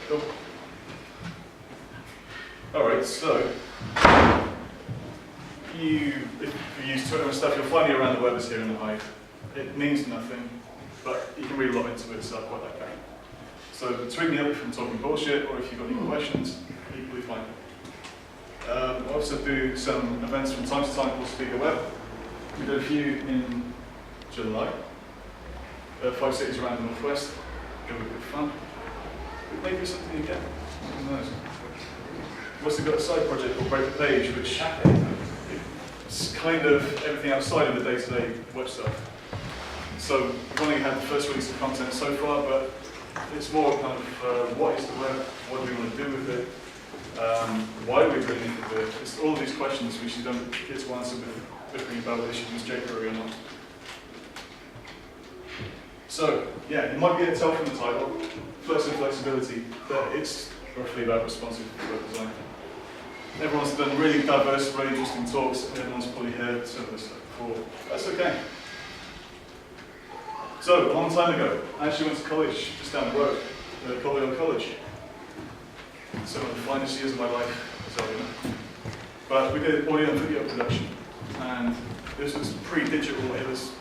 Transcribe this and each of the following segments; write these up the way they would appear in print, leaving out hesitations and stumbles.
Cool. Alright, so if you use Twitter and stuff, you'll find me around the web as here in the Hive. It means nothing, but you can really log into it, so I've got that going. So tweet me up if I'm talking bullshit, or if you've got any questions, equally fine. I also do some events from time to time called Speak the Web. We did a few in July. 5 cities around the northwest. Going to be good fun. It may be something again. Who knows? We've also got a side project called Break the Page, which is kind of everything outside of the day-to-day web stuff. So we've only had the first release of content so far, but it's more kind of what is the web, what do we want to do with it, why are we doing it with it. It's all of these questions which you don't get to answer with bickering about whether you should use jQuery or not. So, yeah, you might be able to tell from the title, Flux and flexibility, that it's roughly about responsive web design. Everyone's done really diverse, really interesting talks, and everyone's probably heard some of this stuff before. That's okay. So, a long time ago, I actually went to college just down the road, College. Some of the finest years of my life, as I know. But we did audio and video production, and this was pre-digital. It was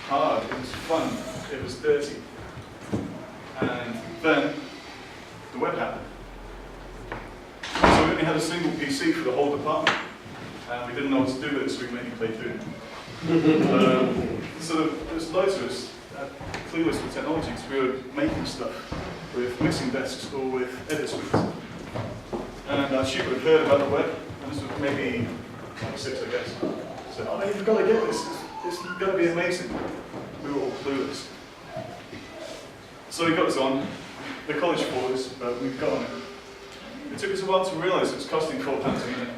hard, it was fun, it was dirty. And then the web happened. So we only had a single PC for the whole department, and we didn't know what to do with it, so we mainly played Doom. So there's loads of us clueless with technology, because we were making stuff with mixing desks or with edit suites. And she would have heard about the web, and this was maybe 96, I guess. Said, oh, you've got to get this. It's going to be amazing. We were all clueless. So we got us on. The college for us, but we've got on it. It took us a while to realise it was costing £4 a minute.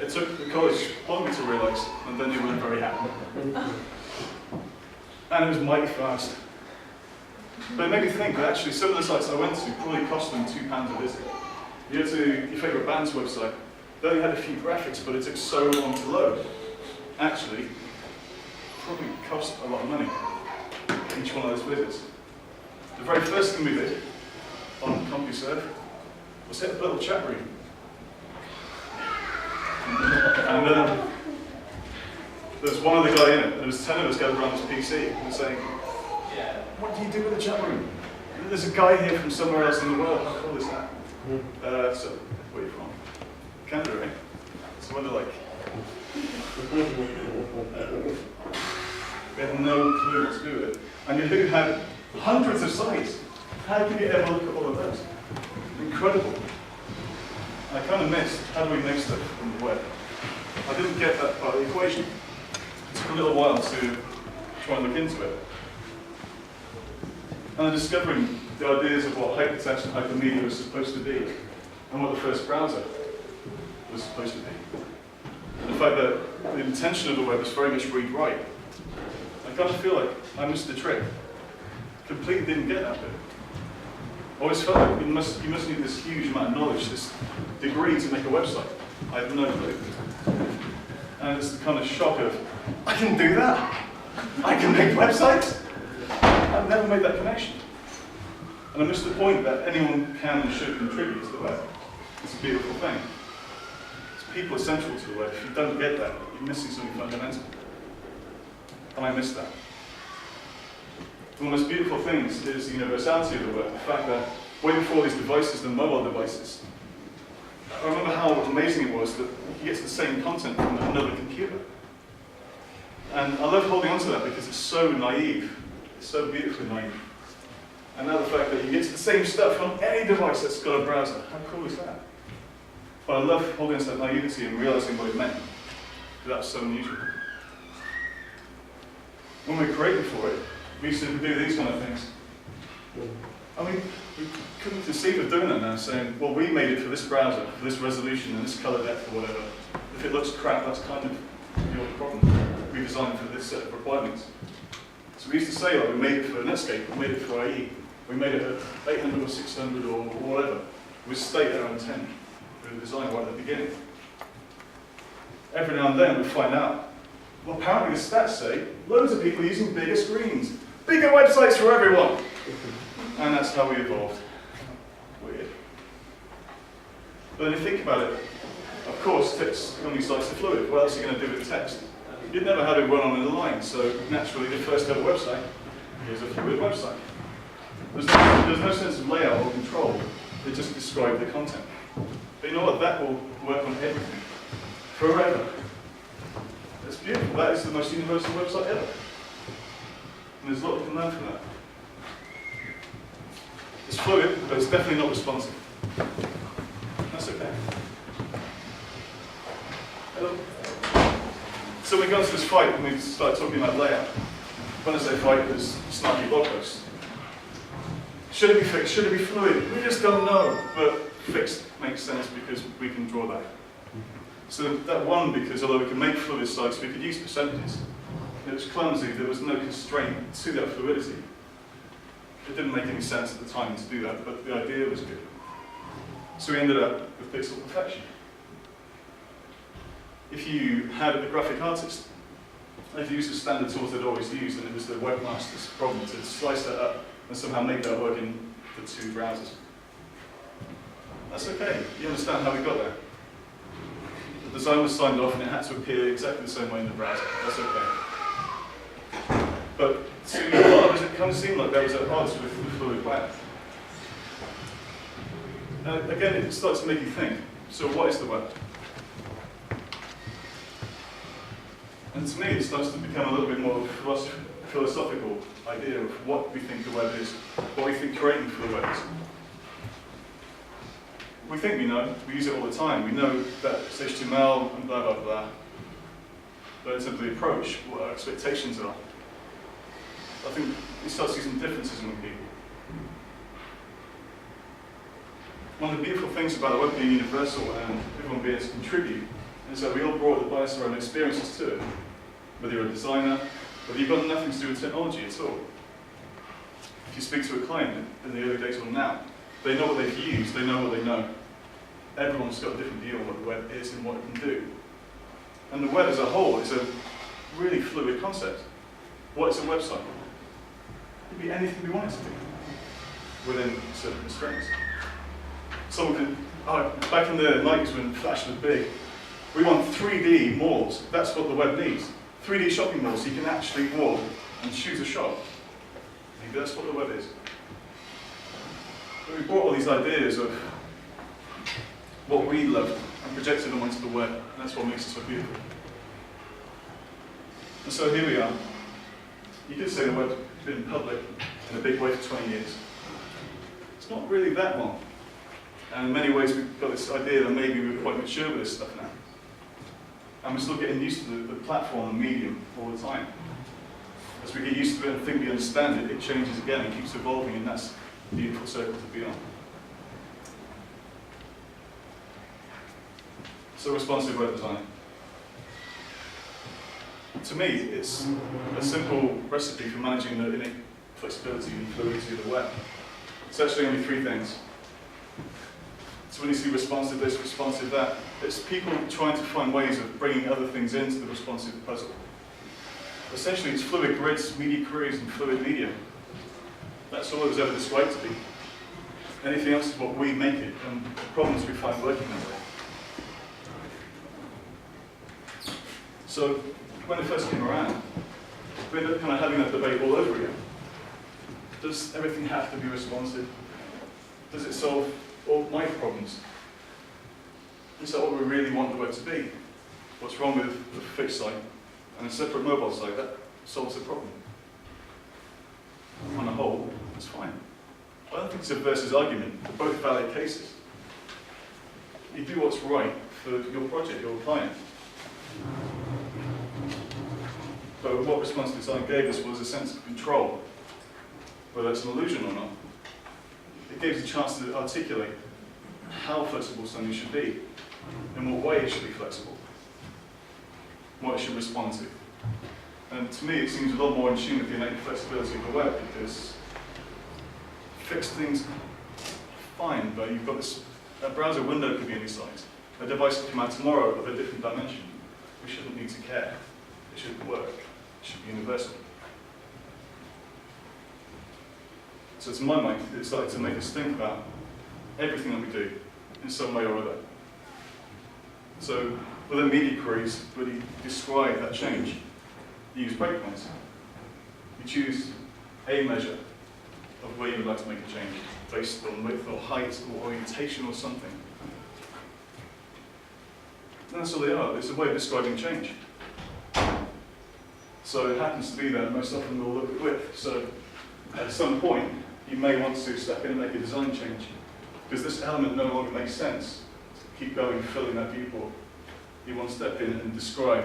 It took the college longer to realise, and then they weren't very happy. And it was mighty fast. But it made me think that actually some of the sites I went to probably cost them £2 a visit. You go to your favourite band's website, they only had a few graphics, but it took so long to load. Actually, probably cost a lot of money, each one of those visits. The very first thing we did on CompuServe was set up a little chat room. And there was one other guy in it. There was 10 of us gathered around this PC and saying, yeah, what do you do with the chat room? There's a guy here from somewhere else in the world. How cool is that? So, where are you from? Canada, eh? So what they're like. We had no clue what to do with it. And Yahoo had hundreds of sites. How could you ever look at all of those? Incredible. I kind of missed how do we make stuff from the web. I didn't get that part of the equation. It took a little while to try and look into it. And then discovering the ideas of what hypertext and hypermedia was supposed to be, and what the first browser was supposed to be. And the fact that the intention of the web is very much read-write. I kind of feel like I missed the trick. Completely didn't get that bit. I always felt like you must need this huge amount of knowledge, this degree to make a website. I have no clue. And it's the kind of shock of, I can do that! I can make websites! I've never made that connection. And I missed the point that anyone can and should contribute to the web. It's a beautiful thing. People are central to the web. If you don't get that, you're missing something fundamental. And I missed that. One of the most beautiful things is the universality of the web. The fact that way before these devices, the mobile devices, I remember how amazing it was that you get the same content from another computer. And I love holding on to that because it's so naive. It's so beautifully naive. And now the fact that you get the same stuff on any device that's got a browser. How cool is that? But I love holding on to that naivety and realizing what it meant. Because that's so unusual. When we were creating for it, we used to do these kind of things. I mean, we couldn't conceive of doing that now, saying, well, we made it for this browser, for this resolution, and this color depth, or whatever. If it looks crap, that's kind of your problem. We designed it for this set of requirements. So we used to say, like, we made it for Netscape, we made it for IE, we made it at 800 or 600 or whatever. We stayed at our intent for the design right at the beginning. Every now and then we find out, well, apparently the stats say loads of people are using bigger screens, bigger websites for everyone. And that's how we evolved. Weird. But then you think about it, of course, text on these sites are fluid. What else are you going to do with text? You'd never have it run on a line, so naturally the first ever website is a fluid website. There's no sense of layout or control. They just describe the content. But you know what? That will work on everything. Forever. It's beautiful. That is the most universal website ever. And there's a lot we can learn from that. It's fluid, but it's definitely not responsive. That's okay. So we got into this fight and we started talking about layout. When I say fight, there's snarky blog posts. Should it be fixed? Should it be fluid? We just don't know. But fixed makes sense because we can draw that. So that won because although we could make fluid sites, we could use percentages. It was clumsy, there was no constraint to that fluidity. It didn't make any sense at the time to do that, but the idea was good. So we ended up with pixel perfection. If you had a graphic artist, they'd use the standard tools they'd always used, and it was the webmaster's problem to slice that up and somehow make that work in the two browsers. That's okay, you understand how we got there. The design was signed off and it had to appear exactly the same way in the browser. That's okay. But to a lot of us, it kind of seemed like there was at odds with the fluid web. Again, it starts to make you think, so what is the web? And to me, it starts to become a little bit more philosophical idea of what we think the web is, what we think creating for the web is. We think we know, we use it all the time. We know that it's HTML and blah, blah, blah. But in terms of the approach, what our expectations are, I think we start to see some differences among people. One of the beautiful things about the web being universal and everyone being able to contribute is that we all brought the bias of our own experiences to it. Whether you're a designer, whether you've got nothing to do with technology at all. If you speak to a client in the early days or now, they know what they've used, they know what they know. Everyone's got a different view on what the web is and what it can do. And the web as a whole is a really fluid concept. What is a website? It could be anything we want it to be, within certain constraints. Someone could, back in the 90s when Flash was big, we want 3D malls. That's what the web needs. 3D shopping malls, so you can actually walk and choose a shop. Maybe that's what the web is. But we brought all these ideas of what we loved and projected them onto the web, and that's what makes it so beautiful. And so here we are. You could say the web's been public in a big way for 20 years. It's not really that long. And in many ways, we've got this idea that maybe we're quite mature with this stuff now. And we're still getting used to the platform and medium all the time. As we get used to it and think we understand it, it changes again and keeps evolving, and that's a beautiful circle to be on. So responsive web design. To me, it's a simple recipe for managing the innate flexibility and fluidity of the web. It's actually only three things. So when you see responsive this, responsive that, it's people trying to find ways of bringing other things into the responsive puzzle. Essentially, it's fluid grids, media queries, and fluid media. That's all it was ever described to be. Anything else is what we make it, and the problems we find working that way. So when it first came around, we ended up kind of having that debate all over again. Does everything have to be responsive? Does it solve all my problems? Is that what we really want the web to be? What's wrong with a fixed site and a separate mobile site? That solves the problem. On the whole, that's fine. I don't think it's a versus argument. They're both valid cases. You do what's right for your project, your client. But what responsive design gave us was a sense of control, whether it's an illusion or not. It gave us a chance to articulate how flexible something should be, in what way it should be flexible, what it should respond to. And to me, it seems a lot more in tune with the innate flexibility of the web, because fixed things, fine, but you've got this, a browser window could be any size. A device could come out tomorrow of a different dimension. We shouldn't need to care. It should work. It should be universal. So to my mind, it started to make us think about everything that we do in some way or other. So within media queries, when you describe that change, you use breakpoints. You choose a measure of where you would like to make a change, based on width or height or orientation or something. And that's all they are. It's a way of describing change. So it happens to be that most often we'll look at width. So at some point, you may want to step in and make a design change, because this element no longer makes sense to keep going, filling that viewport. You want to step in and describe,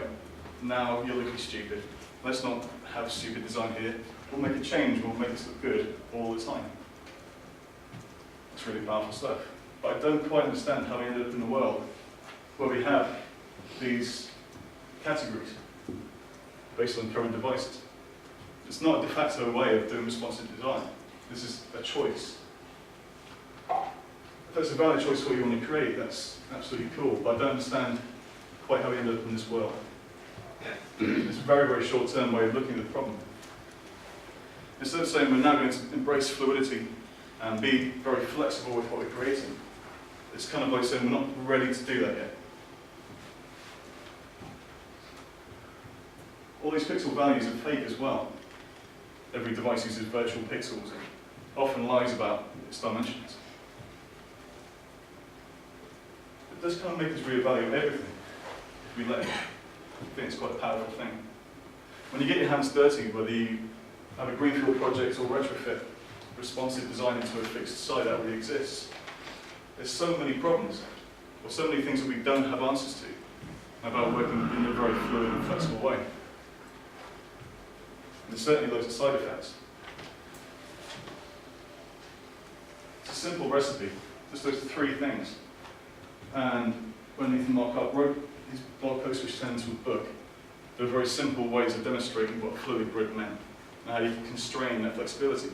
now you're looking stupid. Let's not have stupid design here. We'll make a change, we'll make this look good all the time. It's really powerful stuff. But I don't quite understand how we ended up in a world where we have these categories based on current devices. It's not a de facto way of doing responsive design. This is a choice. If that's a valid choice for what you want to create, that's absolutely cool. But I don't understand quite how we ended up in this world. It's a very, very short-term way of looking at the problem. Instead of saying we're now going to embrace fluidity and be very flexible with what we're creating, it's kind of like saying we're not ready to do that yet. All these pixel values are fake as well. Every device uses virtual pixels and often lies about its dimensions. It does kind of make us reevaluate everything if we let it. I think it's quite a powerful thing. When you get your hands dirty, whether you have a greenfield project or retrofit responsive design into a fixed site that already exists, there's so many problems, or so many things that we don't have answers to about working in a very fluid and flexible way. And there's certainly loads of side effects. It's a simple recipe, just those 3 things. And when Nathan Markov wrote his blog post, which turned into a book, there were very simple ways of demonstrating what a fluid grid meant and how you can constrain that flexibility.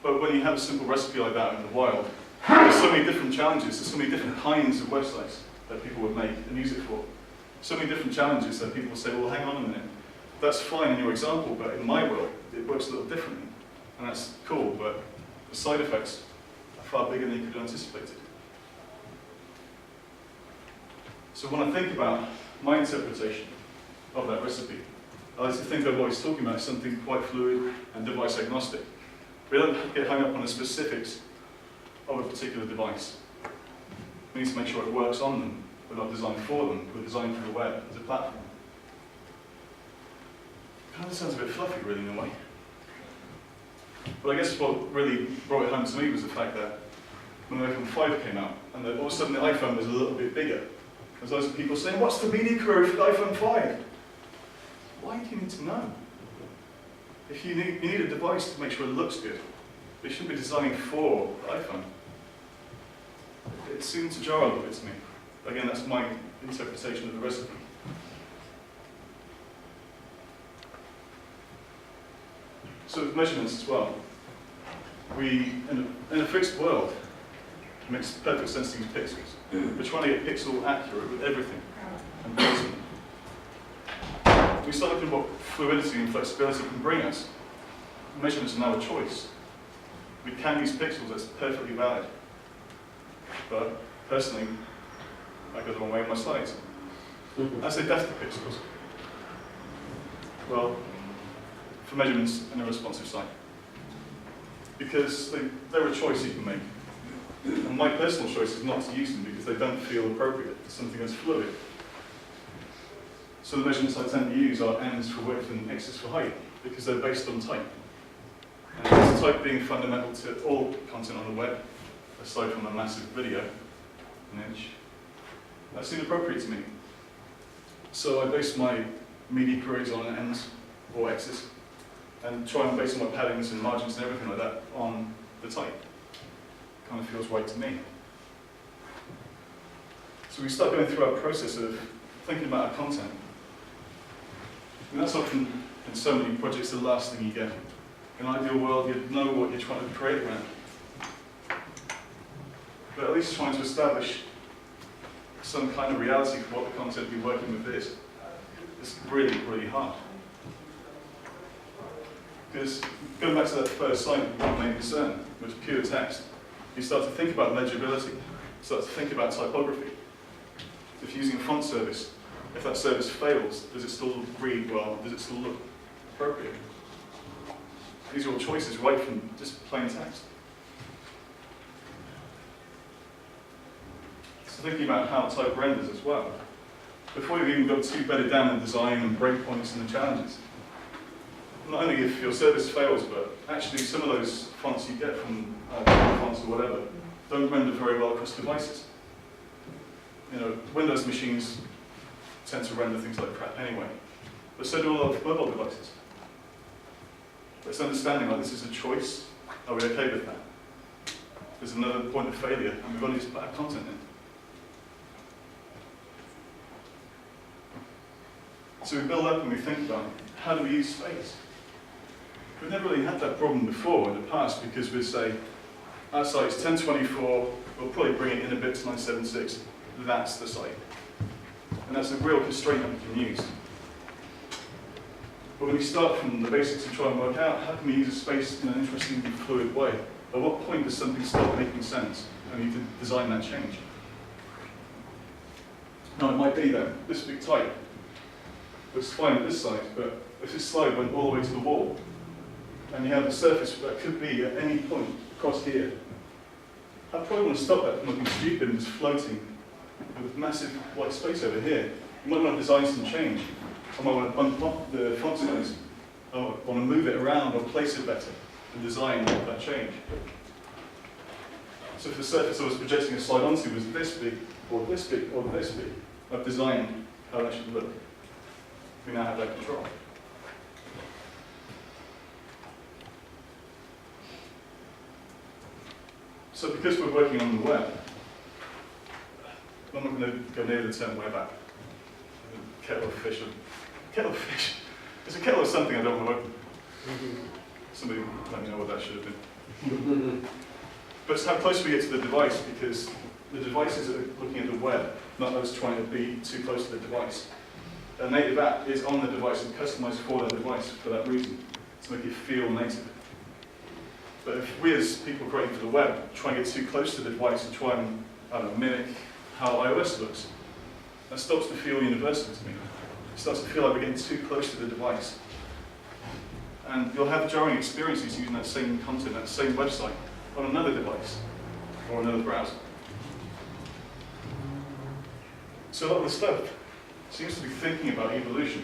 But when you have a simple recipe like that in the wild, there's so many different challenges, there's so many different kinds of websites that people would make and use it for. So many different challenges that people will say, well, hang on a minute, that's fine in your example, but in my world, it works a little differently. And that's cool, but the side effects are far bigger than you could have anticipated. So when I think about my interpretation of that recipe, I like to think of what he's talking about as something quite fluid and device agnostic. We don't get hung up on the specifics of a particular device. We need to make sure it works on them. We're not designed for them, we're designed for the web as a platform. Kind of sounds a bit fluffy, really, in a way. But I guess what really brought it home to me was the fact that when the iPhone 5 came out, and all of a sudden the iPhone was a little bit bigger, there's loads of people saying, what's the media query for the iPhone 5? Why do you need to know? If you need a device to make sure it looks good, you shouldn't be designing for the iPhone. It seemed to jar a little bit to me. Again, that's my interpretation of the recipe. So with measurements as well, in a fixed world, it makes perfect sense to use pixels. We're trying to get pixel accurate with everything and placement. We start looking at what fluidity and flexibility can bring us. Measurements are now a choice. We can use pixels, that's perfectly valid. But personally, I go the wrong way in my slides. I say death to pixels. Well, for measurements in a responsive site. Because they're a choice you can make. And my personal choice is not to use them because they don't feel appropriate for something that's fluid. So the measurements I tend to use are n's for width and x's for height, because they're based on type. And this type being fundamental to all content on the web, aside from a massive video, an image, that seemed appropriate to me. So I base my media queries on n's or x's, and try and base my paddings and margins and everything like that on the type. Kind of feels right to me. So we start going through our process of thinking about our content. And that's often, in so many projects, the last thing you get. In an ideal world, you'd know what you're trying to create around. But at least trying to establish some kind of reality for what the content you're working with is. It's really, really hard. Because going back to that first site, my main concern was pure text. you start to think about legibility, you start to think about typography. If you're using a font service, if that service fails, does it still read well? Does it still look appropriate? These are all choices right from just plain text. So thinking about how type renders as well. Before you've even got too bedded down in design and breakpoints and the challenges, not only if your service fails, but actually some of those fonts you get from fonts or whatever don't render very well across devices. You know, Windows machines tend to render things like crap anyway, but so do a lot of mobile devices. But it's understanding like this is a choice. Are we okay with that? There's another point of failure, and we've only just put our content in. So we build up and we think about how do we use space. We've never really had that problem before in the past because we'd say, our site's 1024, we'll probably bring it in a bit to 976, that's the site. And that's a real constraint that we can use. But when we start from the basics and try and work out how can we use a space in an interesting, fluid way, at what point does something start making sense? And we need to design that change. Now it might be that this big type looks fine at this side, but if this slide went all the way to the wall, and you have a surface that could be at any point across here, I probably want to stop that from looking stupid and just floating with massive white space over here. You might want to design some change. I might want to unpop the font size. I want to move it around or place it better and design that change. So if the surface I was projecting a slide onto was this big, or this big, or this big, I've designed how that should look. We now have that control. So because we're working on the web, I'm not going to go near the term web app. Kettle of fish. Kettle of fish. It's a kettle of something I don't want to open. Somebody let me know what that should have been. But it's how close we get to the device, because the devices are looking at the web, not us trying to be too close to the device. A native app is on the device and customized for the device for that reason, to make it feel native. But if we as people creating for the web try and get too close to the device and try and, I don't know, mimic how iOS looks, that starts to feel universal to me. It starts to feel like we're getting too close to the device. And you'll have jarring experiences using that same content, that same website, on another device or another browser. So a lot of the stuff seems to be thinking about evolution,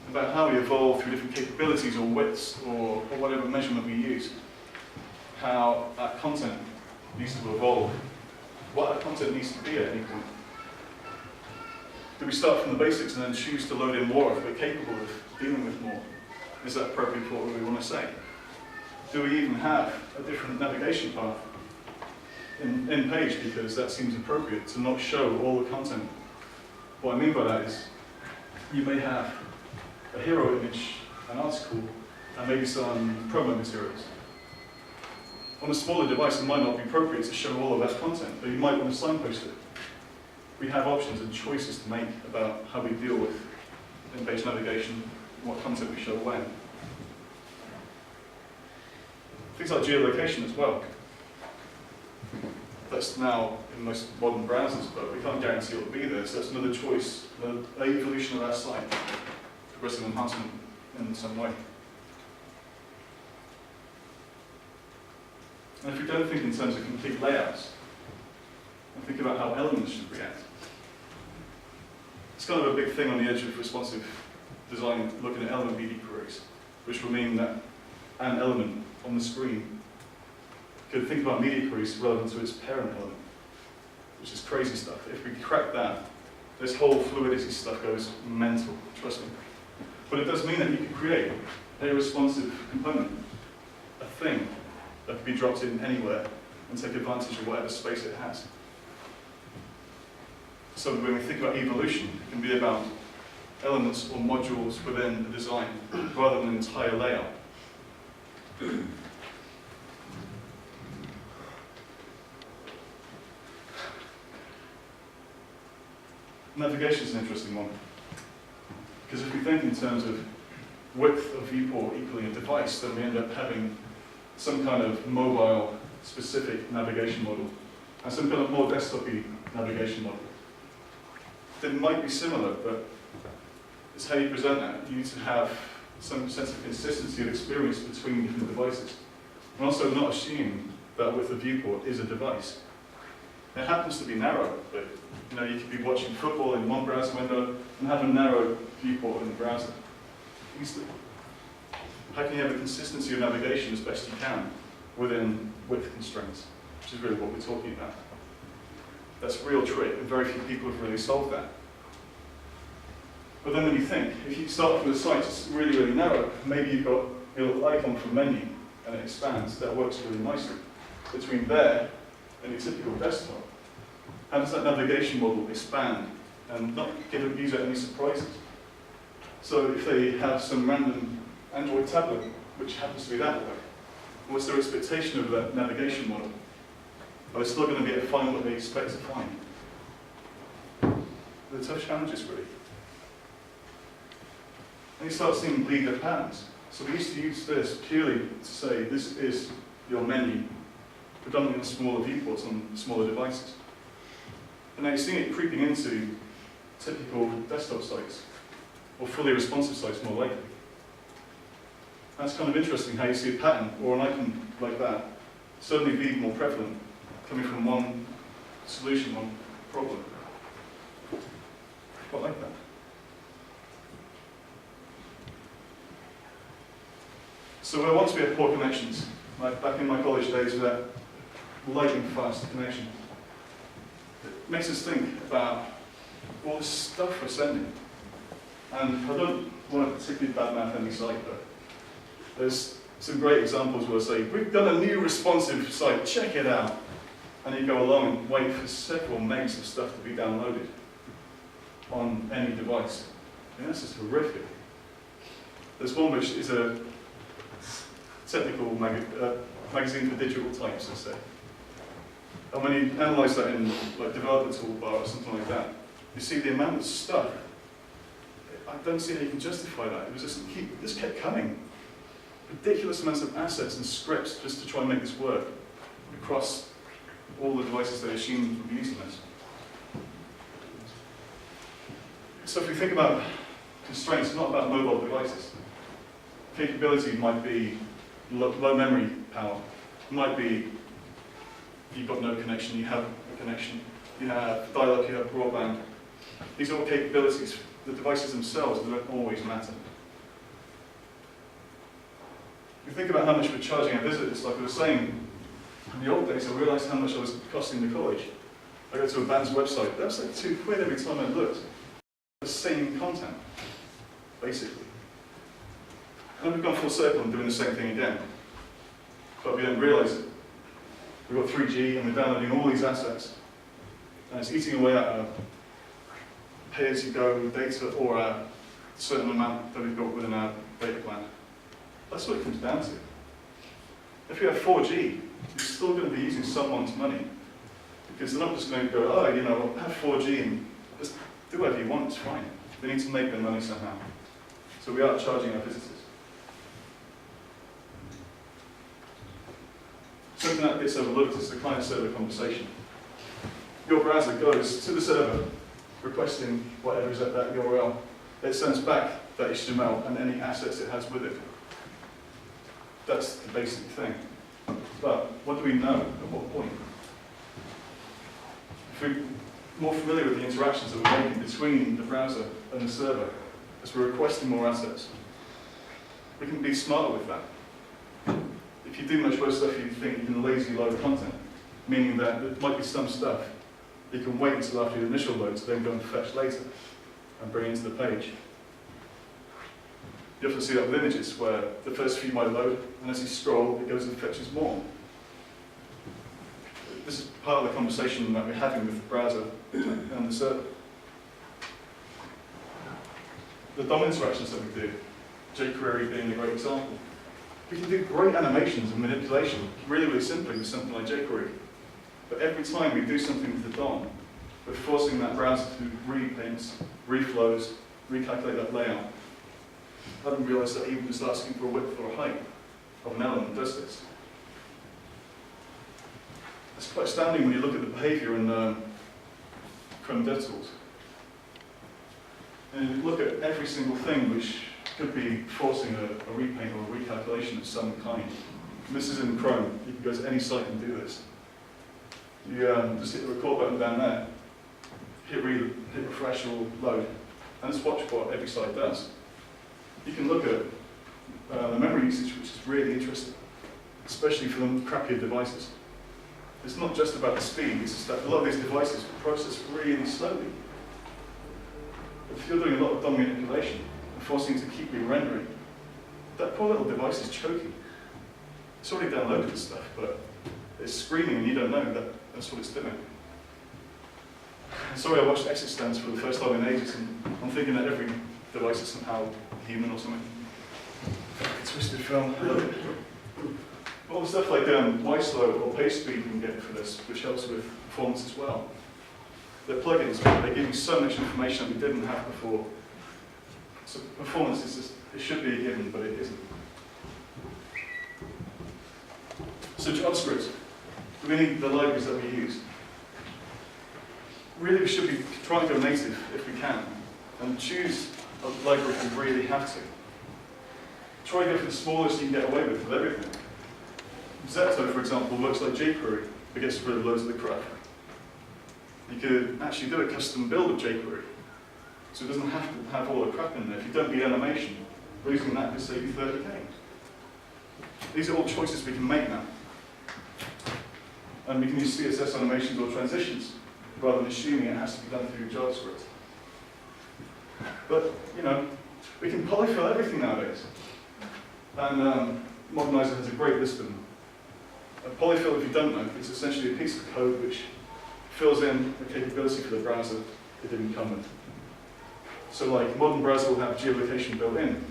about how we evolve through different capabilities or widths or whatever measurement we use, how our content needs to evolve, what our content needs to be at any point. Do we start from the basics and then choose to load in more if we're capable of dealing with more? Is that appropriate for what we want to say? Do we even have a different navigation path in page because that seems appropriate to not show all the content? What I mean by that is you may have a hero image, an article, and maybe some promo materials. On a smaller device, it might not be appropriate to show all of that content, but you might want to signpost it. We have options and choices to make about how we deal with in-page navigation and what content we show when. Things like geolocation as well. That's now in most modern browsers, but we can't guarantee it'll be there, so that's another choice, an evolution of our site, progressive enhancement in some way. And if we don't think in terms of complete layouts, and think about how elements should react. It's kind of a big thing on the edge of responsive design, looking at element BD queries, which will mean that an element on the screen could think about media queries relevant to its parent element, which is crazy stuff. If we crack that, this whole fluidity stuff goes mental, trust me. But it does mean that you can create a responsive component, a thing that can be dropped in anywhere and take advantage of whatever space it has. So when we think about evolution, it can be about elements or modules within the design rather than an entire layout. Navigation is an interesting one, because if we think in terms of width of viewport equaling a device, then we end up having some kind of mobile specific navigation model and some kind of more desktop-y navigation model. They might be similar, but it's how you present that. You need to have some sense of consistency of experience between different devices. And also not assuming that with a viewport is a device. It happens to be narrow, but you could be watching football in one browser window and have a narrow viewport in the browser. Easily. How can you have a consistency of navigation as best you can within width constraints, which is really what we're talking about. That's a real trick, and very few people have really solved that. But then when you think, if you start from the site, it's really, really narrow. Maybe you've got your little icon for menu, and it expands. That works really nicely. Between there and your typical desktop, how does that navigation model expand and not give a user any surprises? So if they have some random Android tablet, which happens to be that way, what's their expectation of that navigation model? Are they still going to be able to find what they expect to find? They're tough challenges, really. And you start seeing bleed their patterns. So we used to use this purely to say this is your menu, predominantly on smaller viewports on smaller devices. And now you're seeing it creeping into typical desktop sites, or fully responsive sites more likely. That's kind of interesting how you see a pattern, or an icon like that, suddenly be more prevalent, coming from one solution, one problem. Quite like that. So where once we had poor connections, like back in my college days, with that lightning fast connection, it makes us think about all the stuff we're sending. And I don't want to particularly badmouth any site, but there's some great examples where I say, we've done a new responsive site, check it out. And you go along and wait for several megs of stuff to be downloaded on any device. And this is horrific. There's one which is a technical magazine for digital types, let's say. And when you analyze that in like developer toolbar or something like that, you see the amount of stuff. I don't see how you can justify that. It was just kept coming. Ridiculous amounts of assets and scripts just to try and make this work across all the devices they assumed would be using this. So if we think about constraints, it's not about mobile devices. Capability might be low memory power. It might be you've got no connection, you have a connection. You have dial-up, you have broadband. These are all capabilities. The devices themselves don't always matter. If you think about how much we're charging our visitors, like I was saying, in the old days I realised how much I was costing the college. I go to a band's website, that was like £2 every time I looked. The same content, basically. And we've gone full circle and doing the same thing again. But we don't realise it. We've got 3G and we're downloading all these assets. And it's eating away at our pay-as-you-go data or a certain amount that we've got within our data plan. That's what it comes down to. If you have 4G, you're still going to be using someone's money. Because they're not just going to go, oh, have 4G and just do whatever you want, it's fine. They need to make their money somehow. So we are charging our visitors. Something that gets overlooked is the client-server conversation. Your browser goes to the server, requesting whatever is at that URL. It sends back that HTML and any assets it has with it. That's the basic thing. But what do we know at what point? If we're more familiar with the interactions that we're making between the browser and the server, as we're requesting more assets, we can be smarter with that. If you do much worse stuff, you think you can lazy load content, meaning that there might be some stuff you can wait until after the initial load to then go and fetch later and bring into the page. You often see that with images where the first few might load, and as you scroll, it goes and fetches more. This is part of the conversation that we're having with the browser and the server. The DOM interactions that we do, jQuery being a great example. We can do great animations and manipulation really, really simply with something like jQuery. But every time we do something with the DOM, we're forcing that browser to repaint, reflows, recalculate that layout. I haven't realized that even just asking for a width or a height of an element does this. quite astounding when you look at the behavior in Chrome DevTools. And you look at every single thing which could be forcing a repaint or a recalculation of some kind. And this is in Chrome. You can go to any site and do this. You just hit the record button down there, hit refresh or load, and just watch what every site does. You can look at the memory usage, which is really interesting, especially for the crappier devices. It's not just about the speed, it's just that a lot of these devices process really slowly. If you're doing a lot of DOM manipulation and forcing it to keep re-rendering, that poor little device is choking. It's already downloaded the stuff, but it's screaming and you don't know that that's what it's doing. Sorry, I watched exit stands for the first time in ages, and I'm thinking that every device is somehow human or something. Twisted film. All the stuff like Y-slow or page speed you can get for this, which helps with performance as well. They're plugins, they give you so much information that we didn't have before. So performance is just, it should be a given, but it isn't. So JavaScript, we need the libraries that we use. Really, we should be trying to go native if we can, and choose a library if we really have to. Try to go for the smallest you can get away with everything. Zepto, for example, works like jQuery, but gets rid of loads of the crap. You could actually do a custom build of jQuery, so it doesn't have to have all the crap in there. If you don't need animation, losing that could save you 30K. These are all choices we can make now. And we can use CSS animations or transitions, rather than assuming it has to be done through JavaScript. But, you know, we can polyfill everything nowadays. And Modernizer has a great list of them. A polyfill, if you don't know, is essentially a piece of code which fills in a capability for the browser it didn't come with. So like, modern browser will have geolocation built in.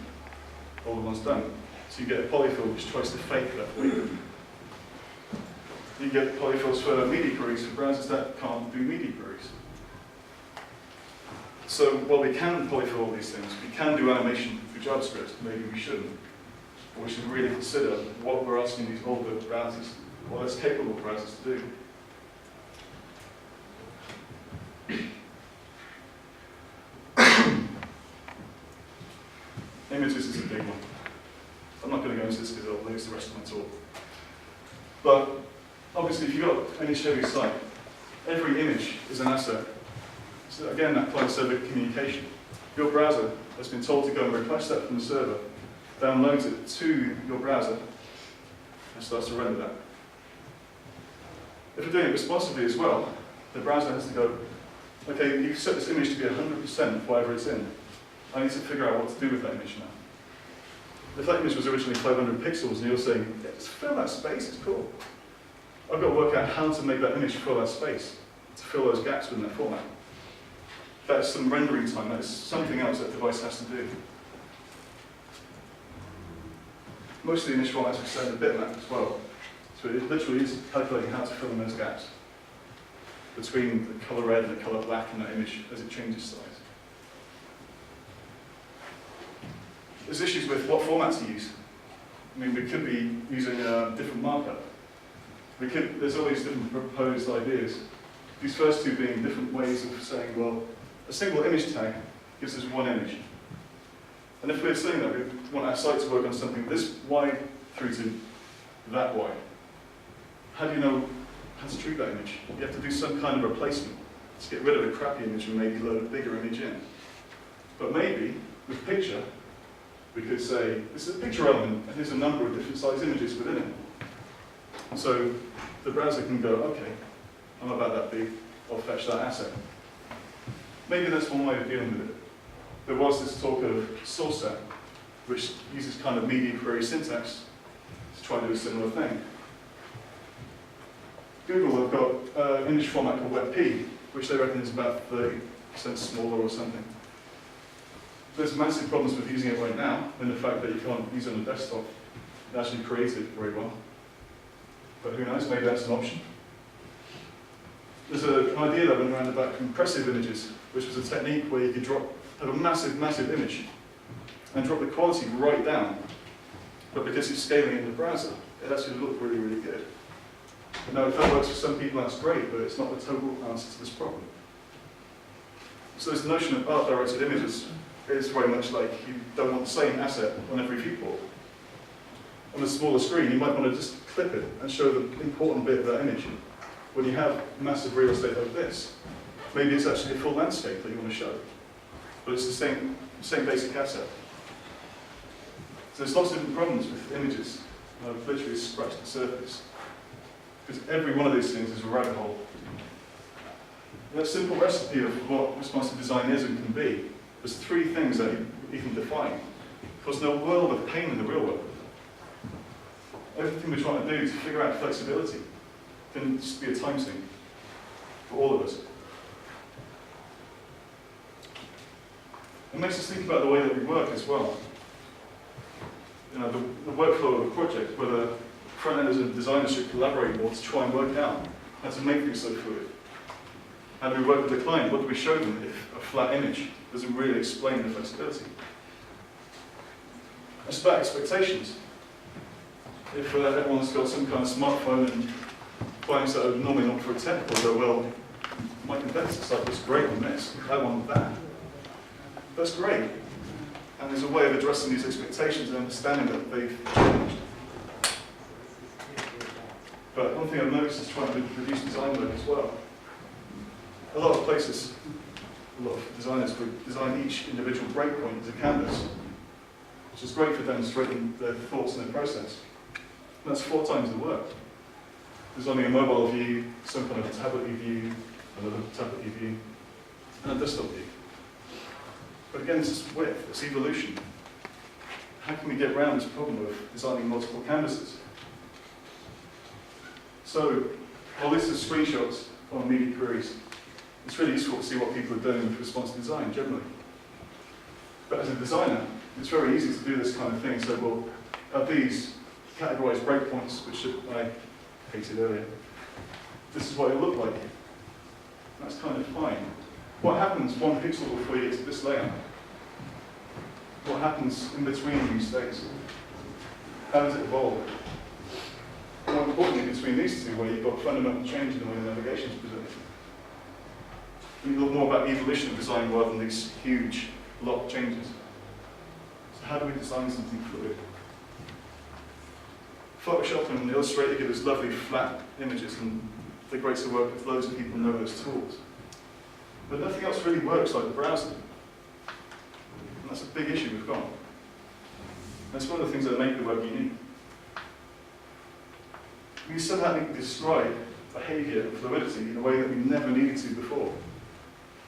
All the ones don't. So you get a polyfill which tries to fake that for you. You get polyfills for media queries for browsers that can't do media queries. So while we can polyfill all these things, we can do animation through JavaScript. Maybe we shouldn't. Or we should really consider what we're asking these older browsers, or less capable browsers to do. Images is a big one. I'm not going to go into this because I'll lose the rest of my talk. But obviously, if you've got an image-heavy site, every image is an asset. So again, that client-server communication. Your browser has been told to go and request that from the server, downloads it to your browser, and starts to render that. If we're doing it responsibly as well, the browser has to go, okay, you've set this image to be 100% whatever it's in. I need to figure out what to do with that image now. If that image was originally 500 pixels and you're saying, yeah, just fill that space, it's cool. I've got to work out how to make that image fill that space, to fill those gaps within that format. That is some rendering time, that is something else that device has to do. Most of the image formats are set a bitmap as well. So it literally is calculating how to fill in those gaps between the color red and the color black in that image as it changes size. There's issues with what format to use. I mean, we could be using a different markup. There's all these different proposed ideas. These first two being different ways of saying, well, a single image tag gives us one image. And if we're saying that we want our site to work on something this wide through to that wide, how do you know how to treat that image? You have to do some kind of replacement to get rid of the crappy image and maybe load a bigger image in. But maybe, with picture, we could say, this is a picture element, and here's a number of different size images within it. So the browser can go, okay, I'm about that big, I'll fetch that asset. Maybe that's one way of dealing with it. There was this talk of source set, which uses kind of media query syntax to try and do a similar thing. Google have got an image format called WebP, which they reckon is about 30% smaller or something. There's massive problems with using it right now, in the fact that you can't use it on a desktop and actually create it very well. But who knows, maybe that's an option. There's an idea that went around about compressive images, which was a technique where you could have a massive, massive image and drop the quality right down. But because it's scaling in the browser, it actually looked really, really good. Now, if that works for some people, that's great, but it's not the total answer to this problem. So this notion of art-directed images is very much like you don't want the same asset on every viewport. On a smaller screen, you might want to just clip it and show the important bit of that image. When you have massive real estate like this, maybe it's actually a full landscape that you want to show, but it's the same basic asset. So there's lots of different problems with images. I've literally scratched the surface. Because every one of these things is a rabbit hole. That simple recipe of what responsive design is and can be, there's three things that you can define. Because in a world of pain in the real world, everything we're trying to do to figure out flexibility can just be a time sink for all of us. It makes us think about the way that we work as well. You know, the workflow of a project, whether front-enders and designers should collaborate more to try and work out how to make things so fluid. How do we work with the client? What do we show them if a flat image doesn't really explain the flexibility? It's about expectations. If everyone's got some kind of smartphone and clients that are normally not for a technical, go, well, my competitor's site looks great on this, I want that. That's great. And there's a way of addressing these expectations and understanding that they've changed. But one thing I've noticed is trying to reduce design work as well. A lot of places, a lot of designers would design each individual breakpoint as a canvas, which is great for demonstrating their thoughts and their process. And that's 4 times the work. Designing a mobile view, some kind of tablet view, another tablet view, and a desktop view. But again, it's just width, it's evolution. How can we get around this problem of designing multiple canvases? So, while this is screenshots on media queries, it's really useful to see what people are doing with responsive design generally. But as a designer, it's very easy to do this kind of thing. So we'll have these categorized breakpoints, which I hated earlier. This is what it looked like. That's kind of fine. What happens 1 pixel before you get to this layout? What happens in between these states? How does it evolve? More importantly, between these two, where you've got fundamental change in the way the navigation is presented. You look more about the evolution of design rather than these huge lot changes. So how do we design something fluid? Photoshop and Illustrator give us lovely flat images, and they're great to work with. Loads of people know those tools. But nothing else really works like the browser. And that's a big issue we've got. That's one of the things that make the web unique. We somehow need to describe behavior and fluidity in a way that we never needed to before.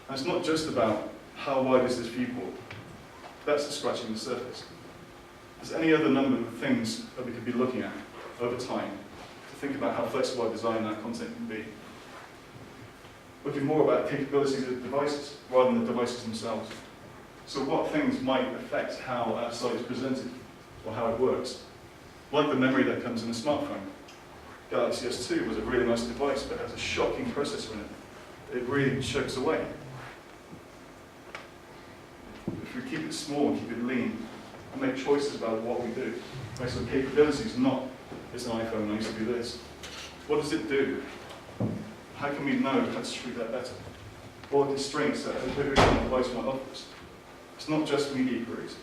And it's not just about how wide is this viewport. That's just scratching the surface. There's any other number of things that we could be looking at over time to think about how flexible our design and our content can be. Looking more about capabilities of devices rather than the devices themselves. So what things might affect how our site is presented or how it works. Like the memory that comes in a smartphone. Galaxy S2 was a really nice device, but has a shocking processor in it. It really chokes away. If we keep it small and keep it lean, and make choices about what we do, based on capabilities, not it's an iPhone, I used to do this. What does it do? How can we know how to treat that better? What are the constraints that every device might offer us? It's not just media queries.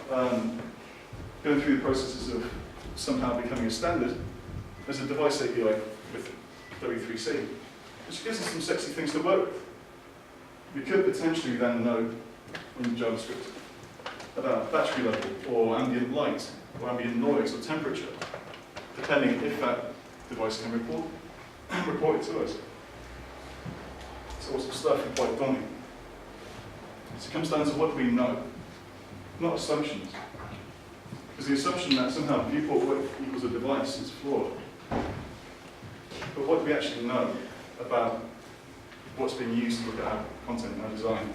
Going through the processes of somehow becoming a standard, there's a device API with W3C, which gives us some sexy things to work with. We could potentially then know in JavaScript about battery level, or ambient light, or ambient noise, or temperature, depending if that device can report it to us. It's all some stuff and quite daunting. So it comes down to what do we know, not assumptions. Because the assumption that somehow viewport width equals a device is flawed. But what do we actually know about what's being used to look at our content and our design?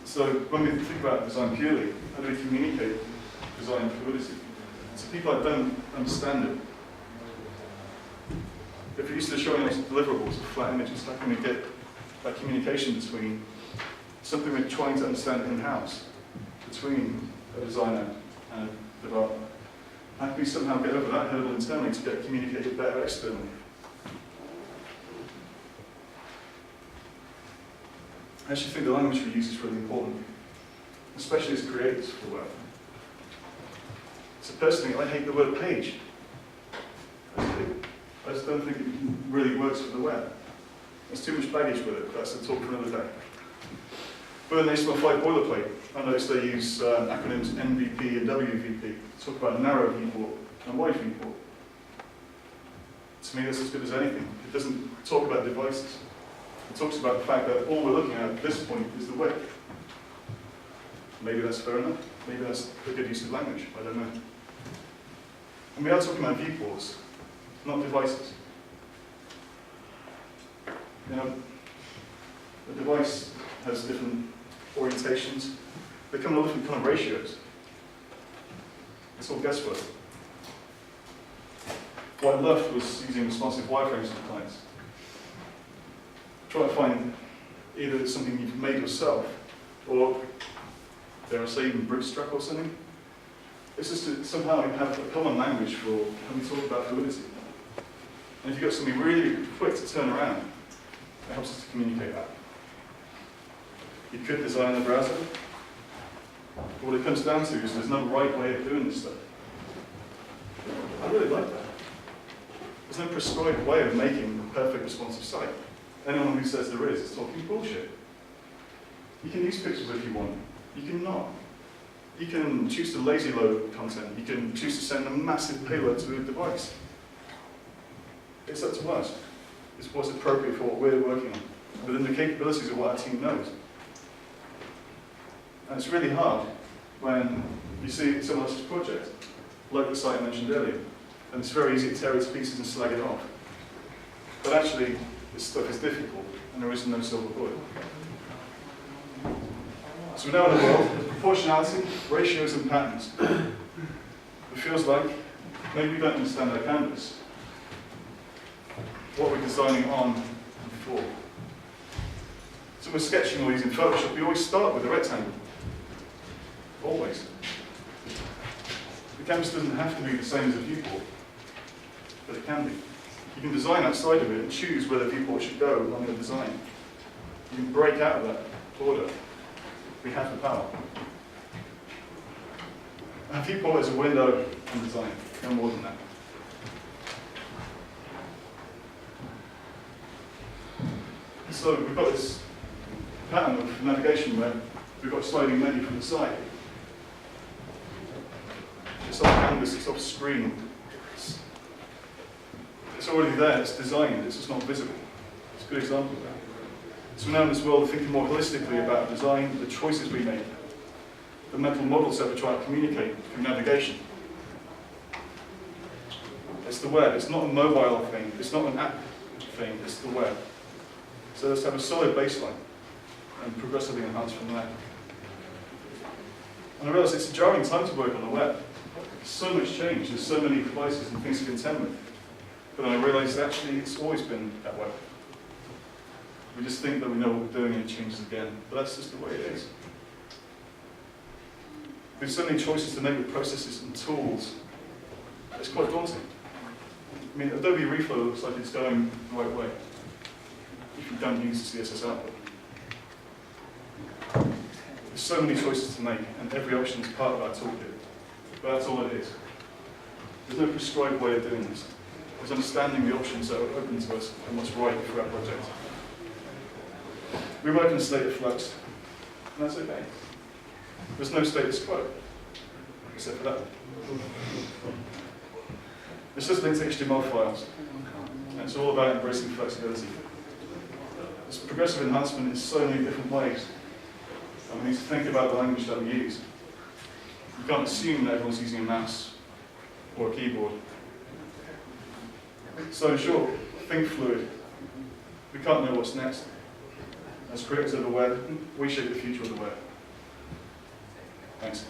So when we think about design purely, how do we communicate design fluidity? To people that don't understand it. If we're used to showing us deliverables of flat images, how can we get that communication between something we're trying to understand in-house, between a designer and about how can we somehow get over that hurdle internally to get communicated better externally. I actually think the language we use is really important, especially as creators for the web. So personally, I hate the word page. I just don't think it really works for the web. There's too much baggage with it. That's a talk for another day. Within HTML5 boilerplate, I noticed they use acronyms MVP and WVP to talk about narrow viewport and wide viewport. To me, that's as good as anything. It doesn't talk about devices. It talks about the fact that all we're looking at this point is the web. Maybe that's fair enough. Maybe that's a good use of language. I don't know. And we are talking about viewports, not devices. You know, a device has different orientations. They come in all different kind of ratios. It's all guesswork. What I loved was using responsive wireframes for clients. Try to find either it's something you've made yourself, or dare I say even bootstrap or something. It's just to somehow have a common language for when we talk about fluidity. And if you've got something really quick to turn around, it helps us to communicate that. You could design the browser. But what it comes down to is there's no right way of doing this stuff. I really like that. There's no prescribed way of making a perfect responsive site. Anyone who says there is talking bullshit. You can use pixels if you want. You can not. You can choose to lazy load content. You can choose to send a massive payload to a device. It's up to us. It's what's appropriate for what we're working on, within the capabilities of what our team knows. And it's really hard when you see someone else's project, like the site I mentioned earlier, and it's very easy to tear it to pieces and slag it off. But actually, this stuff is difficult, and there is no silver bullet. So we're now in a world of proportionality, ratios, and patterns. It feels like maybe we don't understand our canvas, what we're designing on and for. So we're sketching all these in Photoshop. We always start with a rectangle. Always. The canvas doesn't have to be the same as a viewport, but it can be. You can design outside of it and choose where the viewport should go along the design. You can break out of that order. We have the power. A viewport is a window in design, no more than that. So we've got this pattern of navigation where we've got a sliding menu from the side. It's off canvas, it's off screen. It's already there, it's designed, it's just not visible. It's a good example of that. So we're now in this world of thinking more holistically about design, the choices we make, the mental models that we try to communicate through navigation. It's the web, it's not a mobile thing, it's not an app thing, it's the web. So let's have a solid baseline and progressively enhance from there. And I realise it's a jarring time to work on the web. There's so much change, there's so many devices and things to contend with. But I realised actually it's always been that way. We just think that we know what we're doing and it changes again. But that's just the way it is. We have so many choices to make with processes and tools. It's quite daunting. I mean, Adobe Reflow looks like it's going the right way, if you don't use the CSS output. There's so many choices to make, and every option is part of our toolkit. But that's all it is. There's no prescribed way of doing this. There's understanding the options that are open to us and what's right for our project. We work in a state of flux, and that's okay. There's no status quo, except for that. It's just linked to HTML files, and it's all about embracing flexibility. This progressive enhancement in so many different ways, and we need to think about the language that we use. You can't assume that everyone's using a mouse or a keyboard. So in short, think fluid. We can't know what's next. As creators of the web, we shape the future of the web. Thanks.